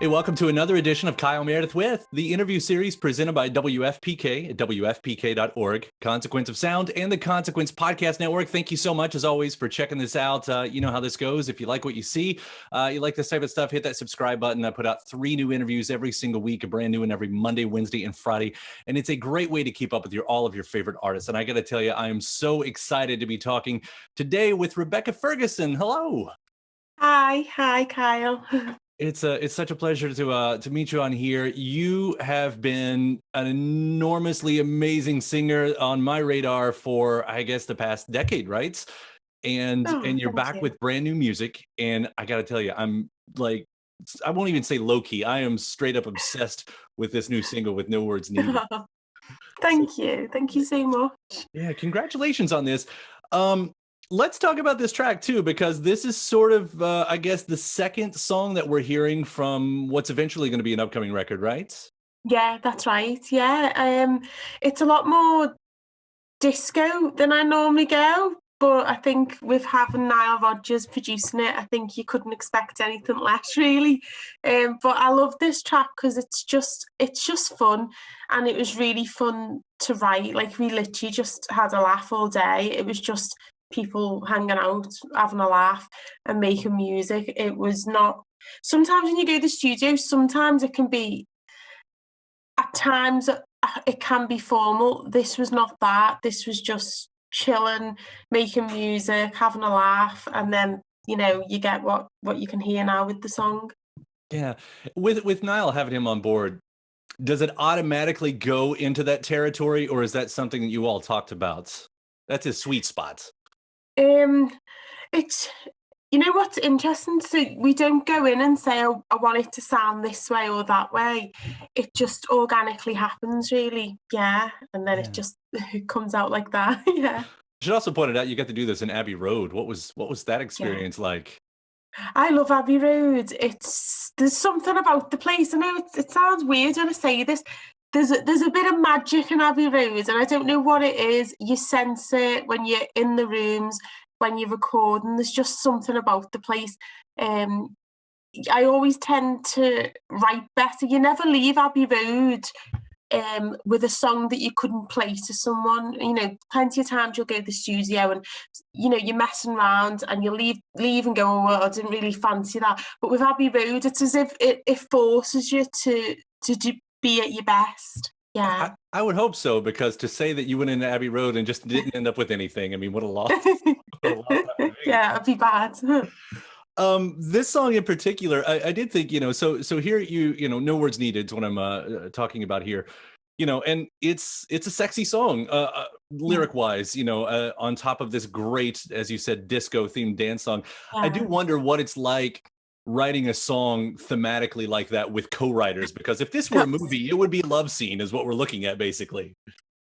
Hey, welcome to another edition of Kyle Meredith with the interview series presented by WFPK at WFPK.org, Consequence of Sound, and the Consequence Podcast Network. Thank you so much, as always, for checking this out. You know how this goes. If you like what you see, you like this type of stuff, hit that subscribe button. I put out 3 new interviews every single week, a brand new one every Monday, Wednesday, and Friday. And it's a great way to keep up with all of your favorite artists. And I got to tell you, I am so excited to be talking today with Rebecca Ferguson. Hello. Hi, Kyle. It's such a pleasure to meet you on here. You have been an enormously amazing singer on my radar for, I guess, the past decade, right? And Oh, you're thank back you. with brand new music, and I got to tell you, I'm like, I won't even say low key. I am straight up obsessed with this new single with No Words Needed. So, Thank you. Thank you so much. yeah, congratulations on this. Let's talk about this track too, because this is sort of, I guess, the second song that we're hearing from what's eventually going to be an upcoming record, right? Yeah, that's right. Yeah, it's a lot more disco than I normally go, but I think with having Nile Rogers producing it, I think you couldn't expect anything less, really. But I love this track because it's just fun, and it was really fun to write. Like we literally just had a laugh all day. It was just people hanging out, having a laugh, and making music. It was not. Sometimes when you go to the studio, sometimes it can be at times it can be formal. This was not that. This was just chilling, making music, having a laugh, and then you get what you can hear now with the song. Yeah. With Niall having him on board, does it automatically go into that territory, or is that something that you all talked about? That's his sweet spot. Um, it's what's interesting. So we don't go in and say, "Oh, I want it to sound this way or that way." It just organically happens, really. Yeah, and then it Yeah. just it comes out like that. Yeah, Should also point it out, you got to do this in Abbey Road. What was that yeah. experience like? I love Abbey Road. There's something about the place. I know it sounds weird when I say this. There's a bit of magic in Abbey Road, and I don't know what it is. You sense it when you're in the rooms, when you're recording. There's just something about the place. Um, I always tend to write better. You never leave Abbey Road with a song that you couldn't play to someone. Plenty of times you'll go to the studio and you're messing around and you leave and go, oh, well, I didn't really fancy that. But with Abbey Road, it's as if it forces you to be at your best. Yeah. I would hope so, because to say that you went into Abbey Road and just didn't end up with anything, I mean, what a loss. What a loss that would be. Yeah, it'd be bad. This song in particular, I did think, so here No Words Needed is what I'm talking about here. And it's a sexy song, Yeah. lyric wise, on top of this great, as you said, disco themed dance song. I do Yeah. wonder what it's like writing a song thematically like that with co-writers, because if this were a movie, it would be a love scene is what we're looking at, basically.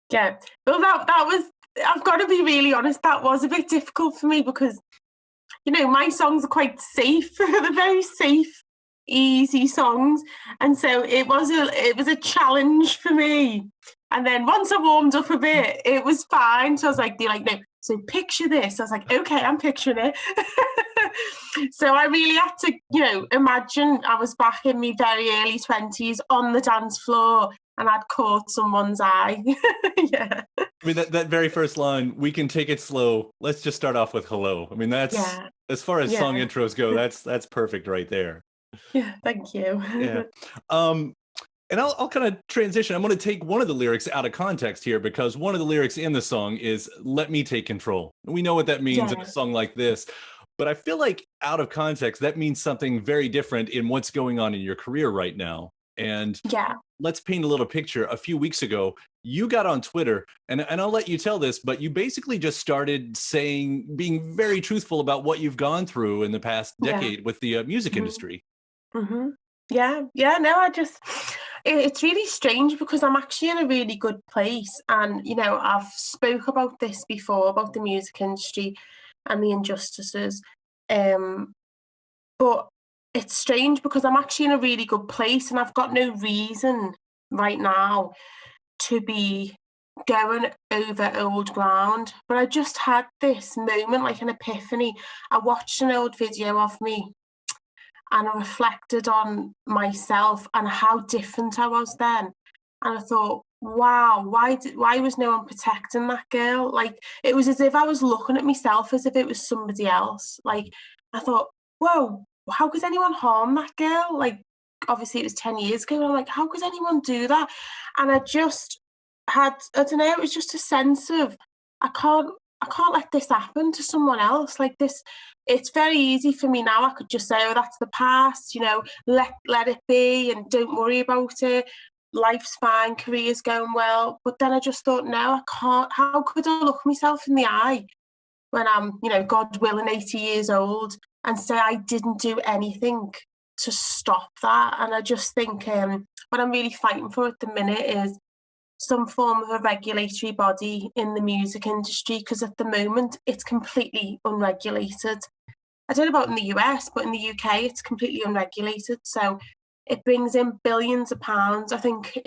Yeah. Well, that was. I've got to be really honest. That was a bit difficult for me because my songs are quite safe. They're very safe, easy songs, and so it was a challenge for me. And then once I warmed up a bit, it was fine. So I was like, they're like, no. So picture this. I was like, okay, I'm picturing it. So I really had to, imagine I was back in my very early 20s on the dance floor and I'd caught someone's eye. Yeah. I mean, that very first line, "We can take it slow. Let's just start off with hello." I mean, that's, Yeah. as far as song Yeah. intros go, that's perfect right there. Yeah. Thank you. Yeah. Um, and I'll kind of transition. I'm going to take one of the lyrics out of context here, because one of the lyrics in the song is "Let me take control." We know what that means in a Yeah. song like this, but I feel like out of context, that means something very different in what's going on in your career right now. And Yeah. let's paint a little picture. A few weeks ago, you got on Twitter, and I'll let you tell this, but you basically just started being very truthful about what you've gone through in the past Yeah. decade with the music Mhm. industry. Mhm. Yeah. Yeah. No, it's really strange because I'm actually in a really good place, and I've spoke about this before about the music industry and the injustices. Um, but it's strange because I'm actually in a really good place, and I've got no reason right now to be going over old ground. But I just had this moment, like an epiphany. I watched an old video of me and I reflected on myself and how different I was then. And I thought, wow, why was no one protecting that girl? Like, it was as if I was looking at myself as if it was somebody else. Like, I thought, whoa, how could anyone harm that girl? Like, obviously it was 10 years ago. And I'm like, how could anyone do that? And I just had, I don't know, it was just a sense of, I can't let this happen to someone else. Like this, it's very easy for me now. I could just say, oh, that's the past, you know, let it be and don't worry about it. Life's fine, career's going well. But then I just thought, no, I can't. How could I look myself in the eye when I'm, you know, God willing, 80 years old and say I didn't do anything to stop that? And I just think what I'm really fighting for at the minute is some form of a regulatory body in the music industry, because at the moment it's completely unregulated. I don't know about in the US, but in the UK it's completely unregulated. So it brings in billions of pounds. I think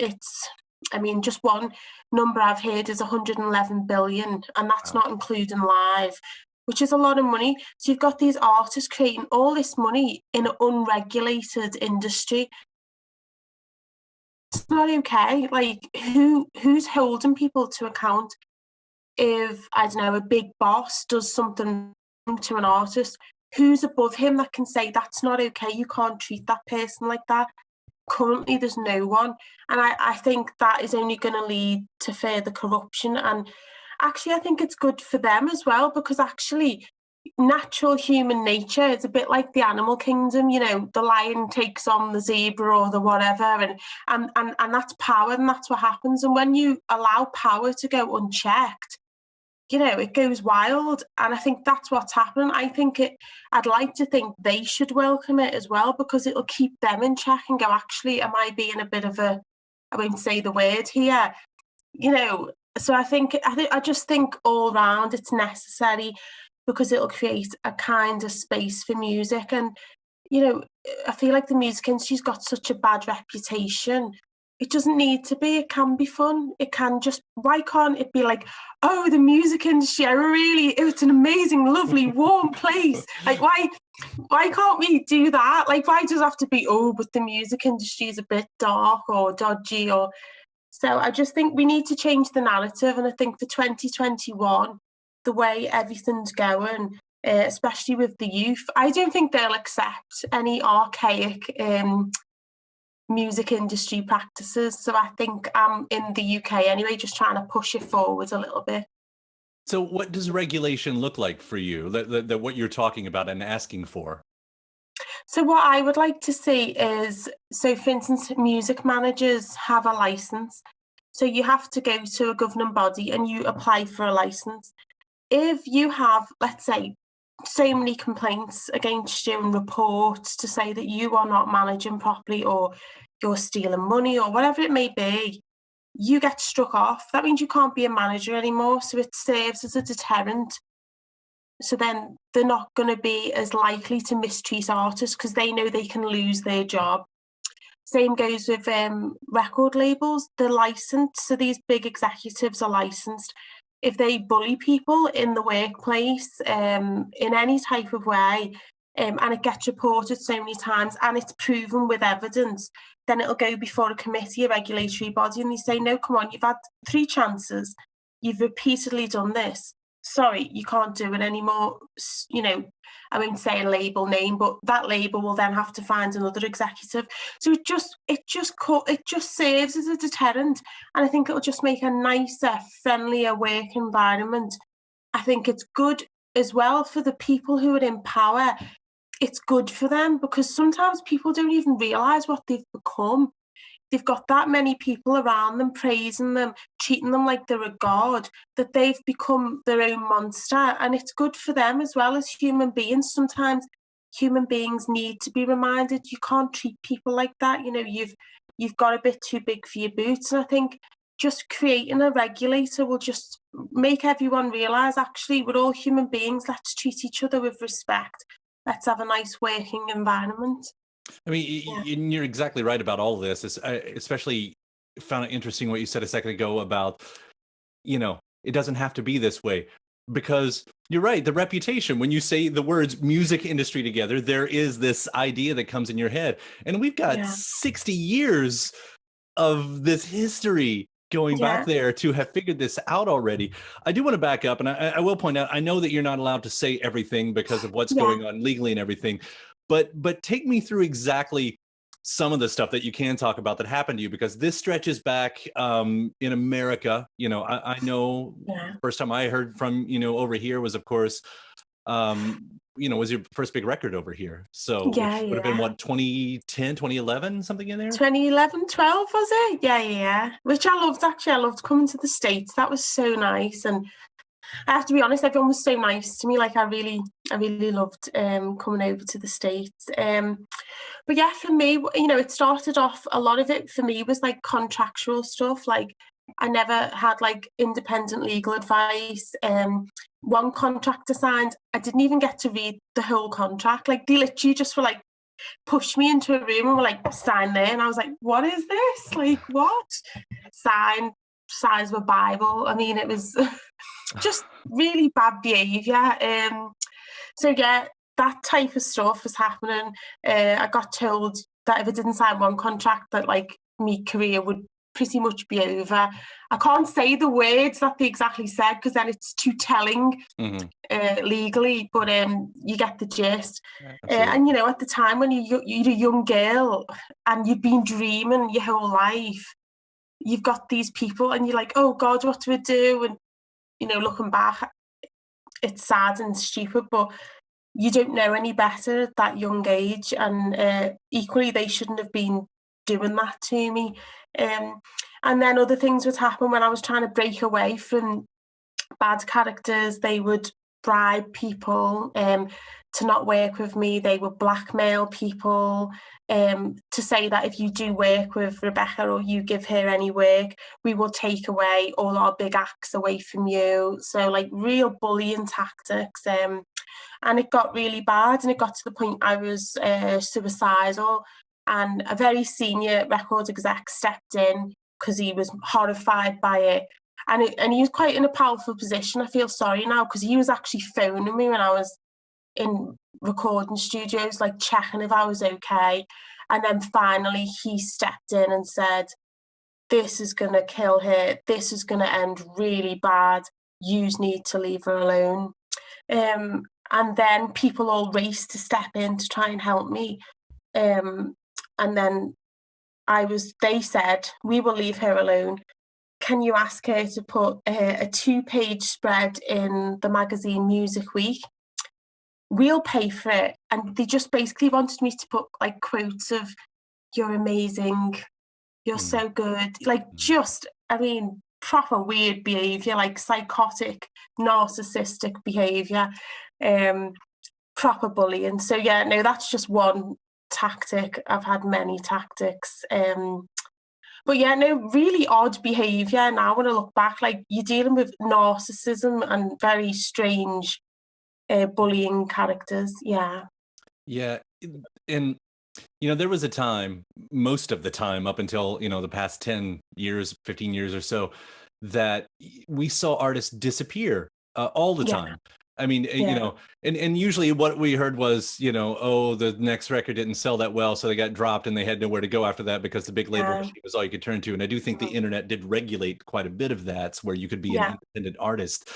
just one number I've heard is 111 billion, and that's not including live, which is a lot of money. So you've got these artists creating all this money in an unregulated industry. It's not okay. Like, who's holding people to account if, I don't know, a big boss does something to an artist? Who's above him that can say that's not okay, you can't treat that person like that? Currently there's no one, and I think that is only going to lead to further corruption. And actually I think it's good for them as well, because actually natural human nature is a bit like the animal kingdom. You know, the lion takes on the zebra or the whatever, and that's power, and that's what happens. And when you allow power to go unchecked, you know, it goes wild. And I think that's what's happening. I'd like to think they should welcome it as well, because it'll keep them in check and go, actually, am I being a bit of a, I won't say the word here, you know? So I just think all round it's necessary, because it'll create a kind of space for music. And, you know, I feel like the music industry's got such a bad reputation. It doesn't need to be. It can be fun. It can just, why can't it be like, oh, the music industry, it's an amazing, lovely, warm place. Like, why can't we do that? Like, why does it have to be, oh, but the music industry is a bit dark or dodgy? Or so I just think we need to change the narrative. And I think for 2021, the way everything's going, especially with the youth, I don't think they'll accept any archaic music industry practices. So I think in the UK anyway, just trying to push it forward a little bit. So what does regulation look like for you, that what you're talking about and asking for? So what I would like to see is, so for instance, music managers have a license. So you have to go to a governing body and you apply for a license. If you have, let's say, so many complaints against you and reports to say that you are not managing properly or you're stealing money or whatever it may be, you get struck off. That means you can't be a manager anymore. So it serves as a deterrent. So then they're not going to be as likely to mistreat artists, because they know they can lose their job. Same goes with record labels. They're licensed. So these big executives are licensed. If they bully people in the workplace in any type of way, and it gets reported so many times and it's proven with evidence, then it'll go before a committee, a regulatory body, and they say, no, come on, you've had 3 chances, you've repeatedly done this, sorry, you can't do it anymore. You know, I won't say a label name, but that label will then have to find another executive. So it just serves as a deterrent, and I think it'll just make a nicer, friendlier work environment. I think it's good as well for the people who are in power. It's good for them, because sometimes people don't even realise what they've become. They've got that many people around them praising them, treating them like they're a god, that they've become their own monster. And it's good for them as well as human beings. Sometimes human beings need to be reminded, you can't treat people like that. You know, you've got a bit too big for your boots. And I think just creating a regulator will just make everyone realise, actually, we're all human beings. Let's treat each other with respect. Let's have a nice working environment. I mean, you're exactly right about all of this. Especially found it interesting what you said a second ago about, you know, it doesn't have to be this way. because you're right. The reputation, when you say the words music industry together, there is this idea that comes in your head. And we've got 60 years of this history going back there to have figured this out already. I do want to back up, and I will point out, I know that you're not allowed to say everything because of what's going on legally and everything, but take me through exactly some of the stuff that you can talk about that happened to you, because this stretches back in America. You know, I know first time I heard from, you know, over here was, of course, you know, was your first big record over here. So which would have been what, 2010, 2011, something in there? 2011, 12, was it? Yeah. Which I loved, actually. I loved coming to the States. That was so nice. And I have to be honest, everyone was so nice to me. Like, I really loved coming over to the States. But yeah, for me, you know, it started off, a lot of it for me was like contractual stuff. Like, I never had like independent legal advice. One contract I signed, I didn't even get to read the whole contract. Like, they literally just were like, pushed me into a room and were like, sign there. And I was like, what is this? Like, what? Sign, size of a Bible. I mean, it was just really bad behaviour. So yeah, that type of stuff was happening. I got told that if I didn't sign one contract, that like my career would pretty much be over. I can't say the words that they exactly said because then it's too telling legally, but you get the gist. And you know, at the time when you're a young girl and you've been dreaming your whole life, you've got these people and you're like, oh God, what do we do? And you know, looking back, it's sad and stupid, but you don't know any better at that young age. And equally, they shouldn't have been doing that to me. And then other things would happen when I was trying to break away from bad characters. They would bribe people to not work with me. They would blackmail people to say that if you do work with Rebecca or you give her any work, we will take away all our big acts away from you. So like real bullying tactics. And it got really bad, and it got to the point I was suicidal, and a very senior record exec stepped in because he was horrified by it. And he was quite in a powerful position. I feel sorry now because he was actually phoning me when I was in recording studios, like checking if I was okay. And then finally he stepped in and said, this is going to kill her. This is going to end really bad. You need to leave her alone. And then people all raced to step in to try and help me. And then they said, we will leave her alone. Can you ask her to put a 2-page spread in the magazine Music Week? We'll pay for it. And they just basically wanted me to put like quotes of, you're amazing, you're so good. Like just, I mean, proper weird behaviour, like psychotic, narcissistic behaviour, proper bullying. So yeah, no, that's just one tactic. I've had many tactics. But yeah, no, really odd behaviour. Now when I look back, like you're dealing with narcissism and very strange bullying characters. Yeah. And you know, there was a time, most of the time up until, you know, the past 10 years, 15 years or so, that we saw artists disappear all the time. I mean, you know, and usually what we heard was, you know, oh, the next record didn't sell that well, so they got dropped and they had nowhere to go after that because the big label machine was all you could turn to. And I do think the internet did regulate quite a bit of that, where you could be an independent artist.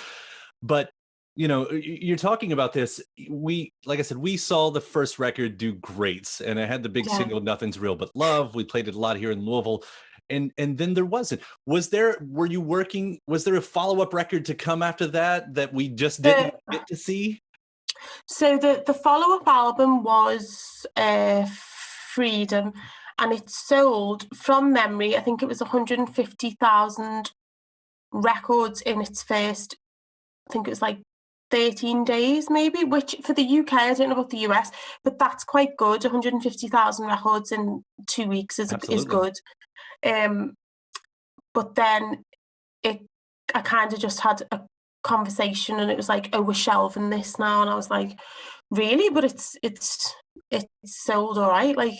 But, you know, you're talking about this. Like I said, we saw the first record do great, and it had the big single, Nothing's Real But Love. We played it a lot here in Louisville. And then there wasn't. Was there a follow-up record to come after that we just didn't get to see? So the follow-up album was Freedom, and it sold, from memory, I think it was 150,000 records in its first, I think it was like 13 days maybe, which for the UK, I don't know about the US, but that's quite good. 150,000 records in 2 weeks is good. But then I kind of just had a conversation and it was like, oh, we're shelving this now. And I was like, really? But it's sold all right. Like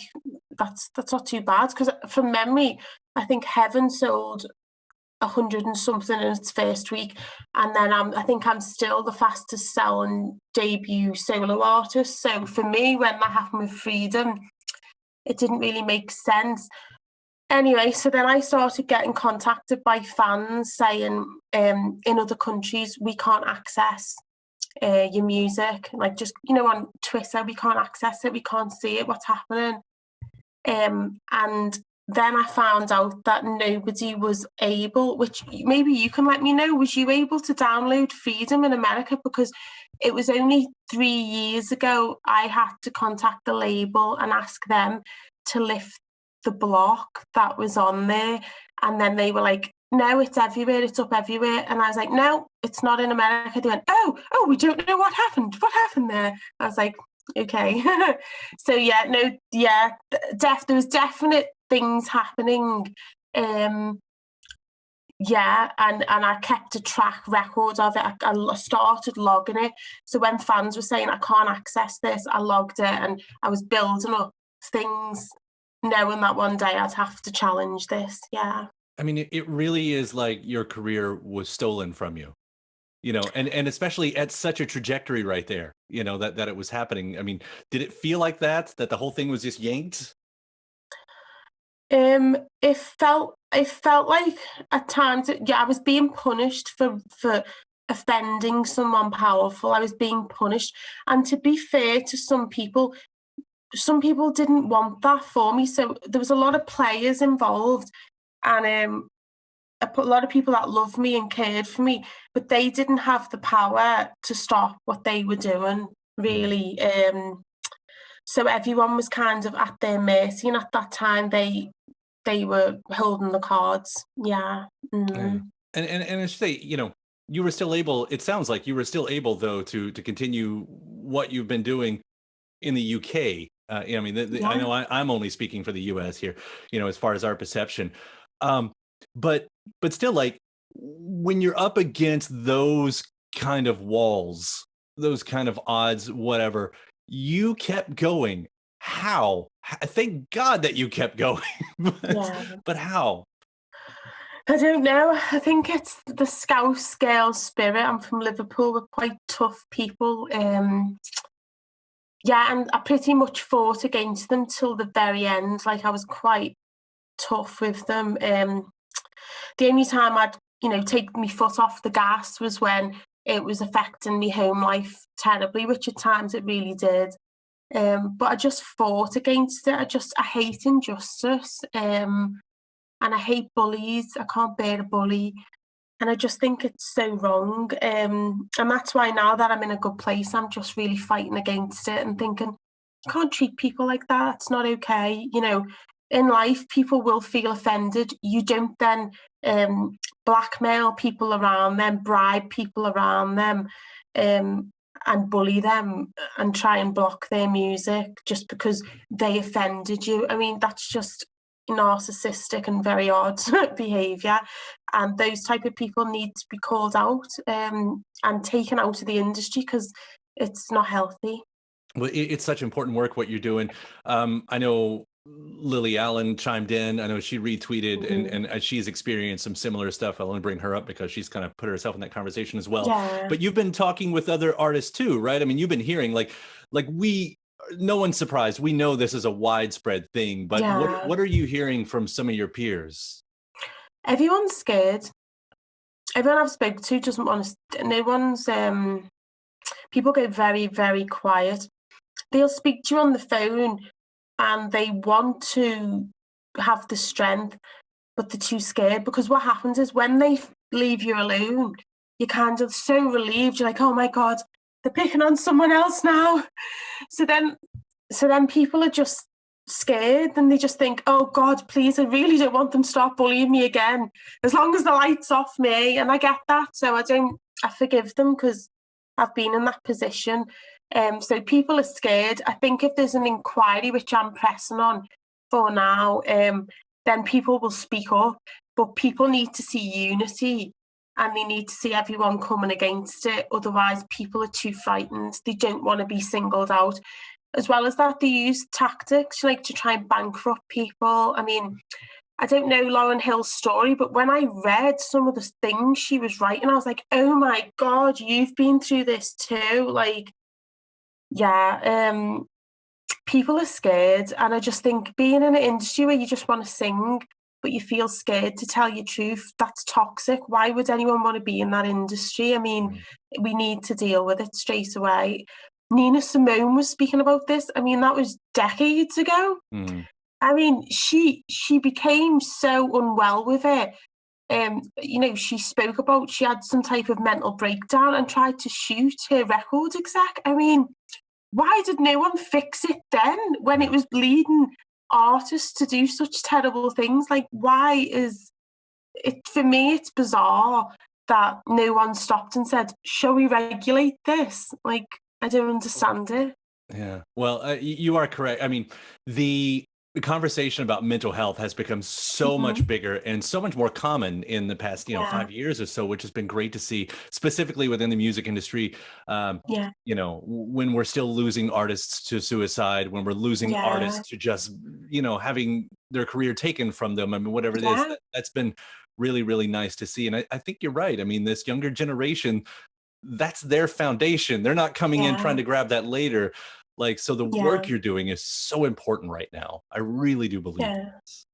that's not too bad. Because from memory, I think Heaven sold 100 and something in its first week, and then I think I'm still the fastest selling debut solo artist. So for me, when that happened with Freedom, it didn't really make sense. Anyway, so then I started getting contacted by fans saying, in other countries, we can't access your music. Like, just, on Twitter, we can't access it, we can't see it, what's happening. And then I found out that nobody was able, which maybe you can let me know, was you able to download Freedom in America? Because it was only 3 years ago I had to contact the label and ask them to lift the block that was on there, and then they were like, no, it's everywhere, it's up everywhere. And I was like, no, it's not in America. They went, oh, we don't know what happened there. I was like, okay. So there was definite things happening. And I kept a track record of it. I started logging it. So when fans were saying I can't access this, I logged it, and I was building up things, knowing that one day I'd have to challenge this. Yeah. I mean, it really is like your career was stolen from you, and especially at such a trajectory right there, that it was happening. I mean, did it feel like that the whole thing was just yanked? It felt like at times, I was being punished for offending someone powerful. I was being punished. And to be fair to some people didn't want that for me. So there was a lot of players involved, and a lot of people that loved me and cared for me, but they didn't have the power to stop what they were doing, really. So everyone was kind of at their mercy, and at that time they were holding the cards. Yeah. Mm. And I should say, you were still able, it sounds like you were still able, though, to continue what you've been doing in the UK. I mean, I know I'm only speaking for the US here, as far as our perception. But still, like, when you're up against those kind of walls, those kind of odds, whatever, you kept going. How? Thank God that you kept going. But how? I don't know. I think it's the Scouse girl spirit. I'm from Liverpool. We're quite tough people. And I pretty much fought against them till the very end. Like, I was quite tough with them. The only time I'd, take my foot off the gas was when it was affecting my home life terribly, which at times it really did. But I just fought against it. I hate injustice. And I hate bullies. I can't bear a bully. And I just think it's so wrong. And that's why now that I'm in a good place, I'm just really fighting against it and thinking, you can't treat people like that. It's not okay. In life, people will feel offended. You don't then blackmail people around them, bribe people around them, and bully them and try and block their music just because they offended you. I mean, that's just narcissistic and very odd behaviour, and those type of people need to be called out and taken out of the industry because it's not healthy. Well, it's such important work what you're doing. I know Lily Allen chimed in. I know she retweeted, and she's experienced some similar stuff. I'll only bring her up because she's kind of put herself in that conversation as well. Yeah. But you've been talking with other artists too, right? I mean, you've been hearing no one's surprised. We know this is a widespread thing, but what are you hearing from some of your peers? Everyone's scared. Everyone I've spoken to doesn't want to. No one's. People go very, very quiet. They'll speak to you on the phone, and they want to have the strength, but they're too scared, because what happens is when they leave you alone, you're kind of so relieved. You're like, oh my God, they're picking on someone else now. So then people are just scared, and they just think, oh God, please, I really don't want them to start bullying me again, as long as the light's off me. And I get that. So I forgive them because I've been in that position. So people are scared. I think if there's an inquiry, which I'm pressing on for now, then people will speak up. But people need to see unity, and they need to see everyone coming against it. Otherwise, people are too frightened. They don't want to be singled out. As well as that, they use tactics like to try and bankrupt people. I mean, I don't know Lauryn Hill's story, but when I read some of the things she was writing, I was like, oh my God, you've been through this too. Like, yeah, people are scared. And I just think being in an industry where you just want to sing, but you feel scared to tell your truth, that's toxic. Why would anyone want to be in that industry? I mean, we need to deal with it straight away. Nina Simone was speaking about this. I mean, that was decades ago. I mean, she became so unwell with it. You know, she spoke about she had some type of mental breakdown and tried to shoot her record exec. I mean, why did no one fix it then when it was leading artists to do such terrible things? Like, why is it, for me, it's bizarre that no one stopped and said, shall we regulate this? Like, I don't understand it. Yeah. Well, you are correct. I mean, the conversation about mental health has become so much bigger and so much more common in the past, 5 years or so, which has been great to see, specifically within the music industry. When we're still losing artists to suicide, when we're losing artists to just, having their career taken from them. I mean, whatever it is, that's been really, really nice to see. And I think you're right. I mean, this younger generation, that's their foundation. They're not coming in trying to grab that later. Like, so the work you're doing is so important right now. I really do believe this.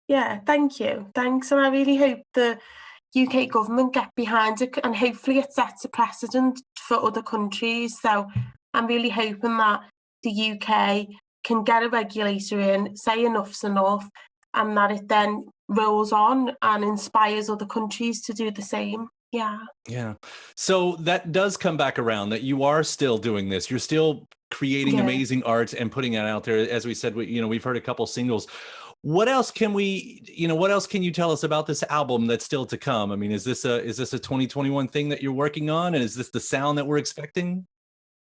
Yeah, thank you. Thanks. And I really hope the UK government get behind it, and hopefully it sets a precedent for other countries. So I'm really hoping that the UK can get a regulator in, say enough's enough, and that it then rolls on and inspires other countries to do the same. Yeah. So that does come back around, that you are still doing this. You're still creating amazing art and putting it out there. As we said, we've heard a couple singles. What else can you tell us about this album that's still to come? I mean, is this a 2021 thing that you're working on? And is this the sound that we're expecting?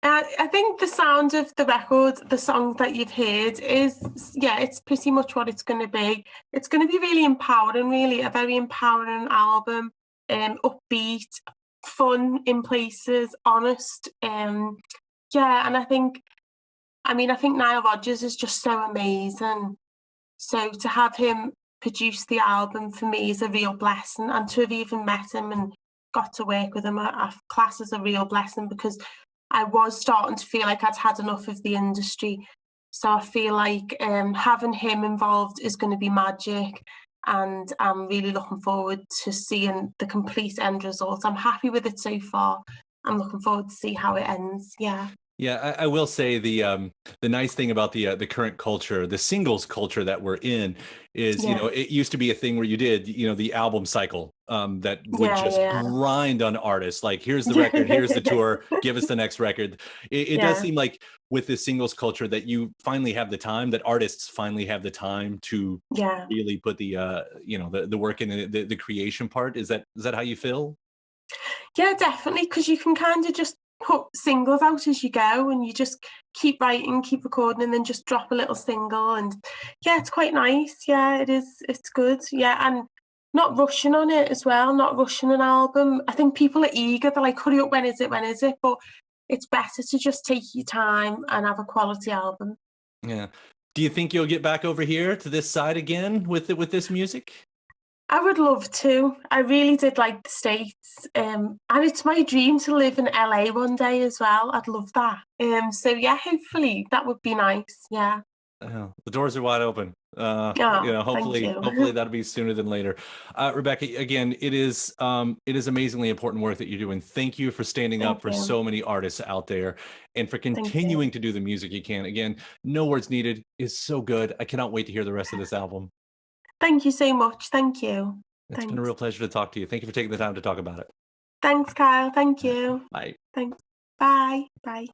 I think the sound of the record, the song that you've heard is, it's pretty much what it's going to be. It's going to be really empowering, really a very empowering album. Upbeat, fun in places, honest. And I think Nile Rogers is just so amazing. So to have him produce the album for me is a real blessing, and to have even met him and got to work with him at class is a real blessing, because I was starting to feel like I'd had enough of the industry. So I feel like having him involved is going to be magic. And I'm really looking forward to seeing the complete end result. I'm happy with it so far. I'm looking forward to see how it ends. Yeah, I will say the nice thing about the current culture, the singles culture that we're in, is it used to be a thing where you did the album cycle that would just grind on artists. Like, here's the record, here's the tour, give us the next record. It does seem like with the singles culture that you finally have the time, that artists finally have the time to really put the the work in, the creation part. Is that how you feel? Yeah, definitely, because you can kind of just put singles out as you go, and you just keep writing, keep recording, and then just drop a little single. And it's quite nice. It is. It's good. And not rushing on it as well, not rushing an album. I think people are eager. They're like, hurry up, when is it? But it's better to just take your time and have a quality album. Yeah. Do you think you'll get back over here to this side again with this music? I would love to. I really did like the States. And it's my dream to live in LA one day as well. I'd love that. So hopefully that would be nice. Yeah. The doors are wide open. Hopefully that'll be sooner than later. Rebecca, again, it is amazingly important work that you're doing. Thank you for standing up for so many artists out there, and for continuing to do the music you can. Again, no words needed is so good. I cannot wait to hear the rest of this album. Thank you so much. Thank you. It's been a real pleasure to talk to you. Thank you for taking the time to talk about it. Thanks, Kyle. Thank you. Bye. Thanks. Bye. Bye.